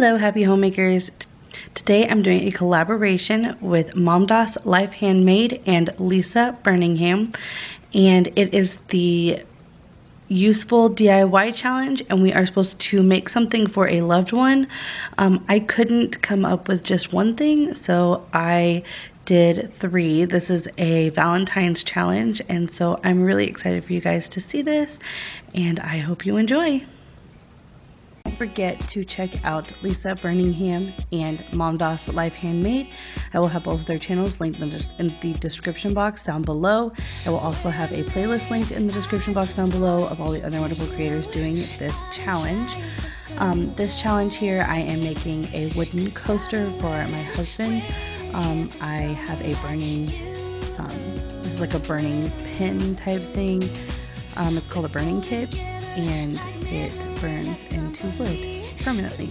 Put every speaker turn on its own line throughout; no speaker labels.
Hello, happy homemakers. Today I'm doing a collaboration with Momdas Life Handmade and Lisa Birmingham, and it is the useful DIY challenge, and we are supposed to make something for a loved one. I couldn't come up with just one thing, so I did 3. This is a Valentine's challenge, and so I'm really excited for you guys to see this, and I hope you enjoy. Don't forget to check out Lisa Birmingham and Momdas Life Handmade. I will have both of their channels linked in the description box down below. I will also have a playlist linked in the description box down below of all the other wonderful creators doing this challenge. This challenge here, I am making a wooden coaster for my husband. I have a burning, this is like a burning pin type thing. It's called a burning kit, and it burns into wood permanently.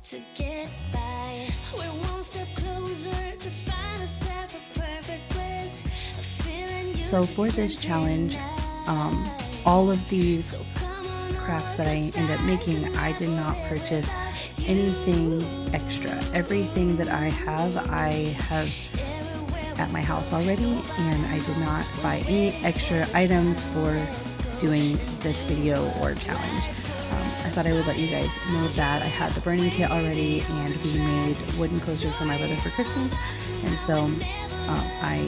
To get by, we're one step closer to find ourselves a perfect place.
So for this challenge, all of these crafts that I end up making, I did not purchase anything extra. Everything that I have at my house already, and I did not buy any extra items for doing this video or challenge. I thought I would let you guys know that I had the burning kit already, and we made wooden coasters for my brother for Christmas, and so I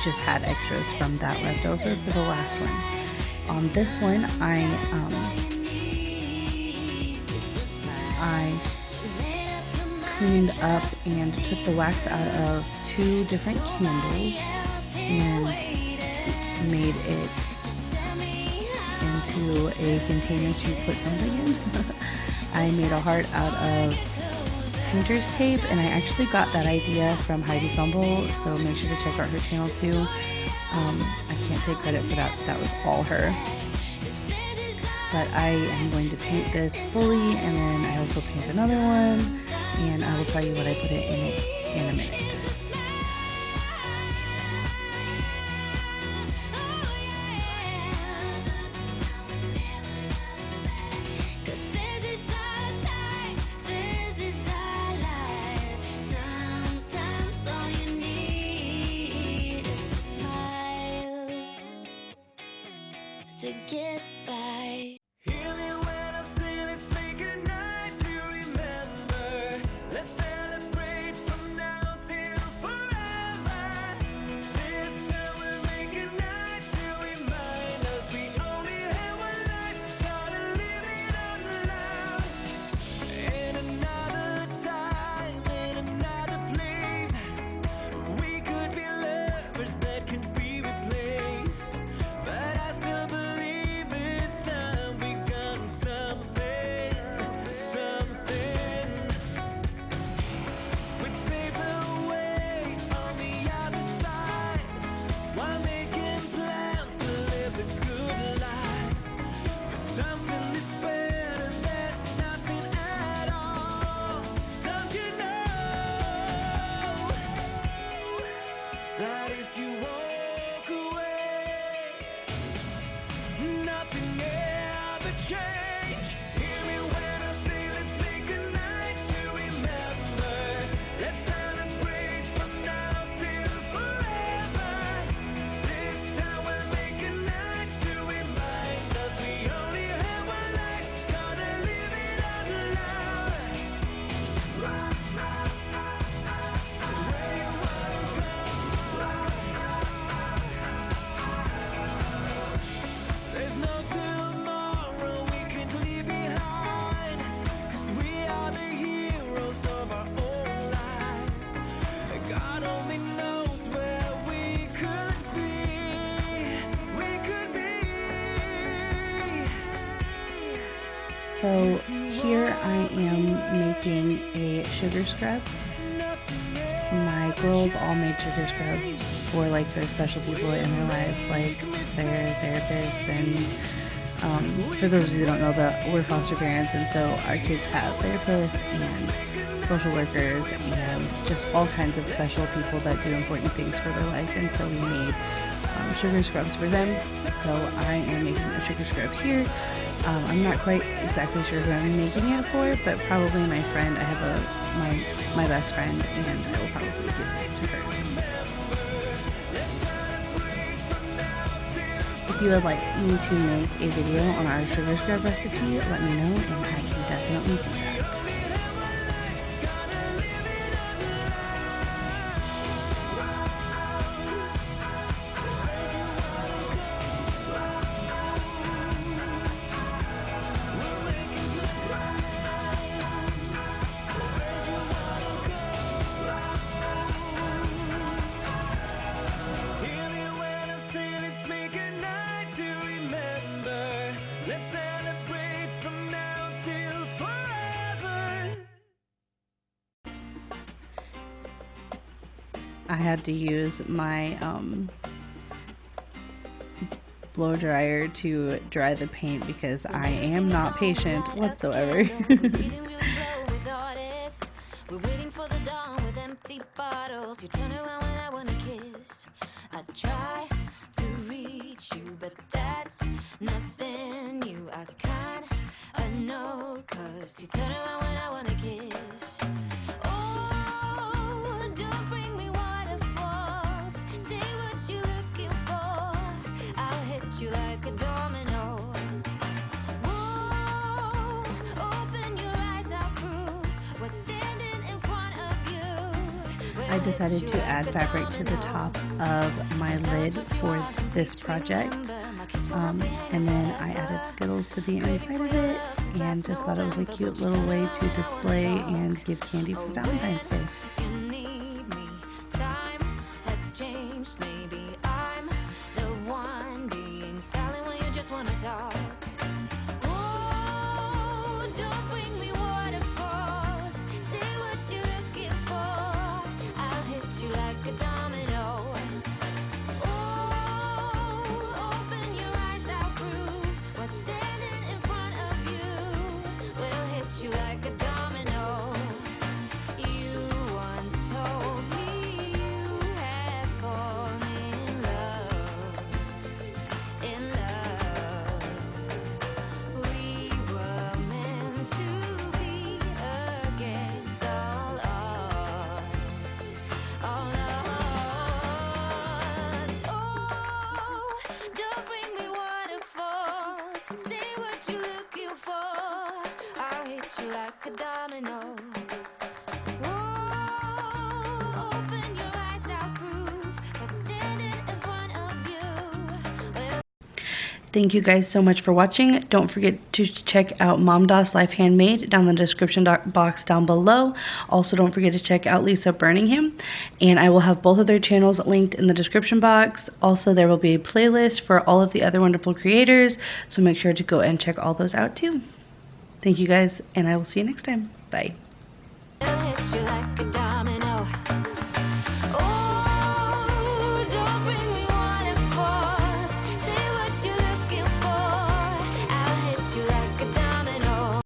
just had extras from that left over for the last one. On this one, I cleaned up and took the wax out of 2 different candles and made it into a container to put something in. I made a heart out of painter's tape, and I actually got that idea from Heidi Sumble, so make sure to check out her channel too. I can't take credit for that, that was all her. But I am going to paint this fully, and then I also paint another one, and I will tell you what I put it in a minute.
To get by.
Hear me when I say let's make a night to remember. Let's celebrate from now till forever. This time we'll make a night to remind us we only have one life, gotta live it out loud. In another time, in another place, we could be lovers that can be replaced. But I still believe it's time we got something, something. With paper weight on the other side, while making plans to live a good life. But something is better than nothing at all. Don't you know that if you walk away, nothing ever change. Hear me when I say let's make a night to remember. Let's celebrate from now till forever. This time we'll make a night to remind us we only have one life, gotta live it out loud. Where you wanna go? There's no tomorrow, we can leave it
So here I am making a sugar scrub. My girls all made sugar scrubs for like their special people in their lives, like their therapists, and for those of you who don't know, that we're foster parents, and so our kids have therapists and social workers and just all kinds of special people that do important things for their life. And so we made sugar scrubs for them. So I am making a sugar scrub here. I'm not quite exactly sure who I'm making it for, but probably my friend. I have my best friend, and I will probably give this to her. If you would like me to make a video on our sugar scrub recipe, let me know, and I can definitely do that.
Hear me when I say let's make a night to remember. Let's celebrate from now till forever.
I had to use my blow dryer to dry the paint because I am not patient whatsoever.
We're waiting for the dawn with empty bottles. You turn around when I wanna kiss. I try to reach you, but that's nothing new. I know, 'cause you turn around when I wanna kiss. Oh, don't bring me waterfalls. Say what you're looking for. I'll hit you like a domino. Whoa, open your eyes, I'll prove what's standing in front of you.
I decided to add fabric to the top of my lid for this project, and then I added Skittles to the inside of it, and just thought it was a cute little way to display and give candy for Valentine's Day.
You need me. Time has changed. Maybe I'm the one being silent when you just wanna talk. Oh, don't bring me waterfalls. Say what you're looking for. I'll hit you like a domino. Oh, open your eyes, I'll prove what's standing in front of you. We'll hit you like a domino. You once told me you had fallen in love, in love. We were meant to be against all odds, all odds. Oh, don't bring me waterfalls. Say what you're looking for. I'll hit you like a domino. Whoa, open your eyes, I'll prove what's standing in front of you. Well,
Thank you guys so much for watching. Don't forget to check out Mom Das Life Handmade down in the description box down below. Also, don't forget to check out Lisa Birmingham, and I will have both of their channels linked in the description box. Also, there will be a playlist for all of the other wonderful creators, so make sure to go and check all those out too. Thank you guys, and I will see you next time. Bye.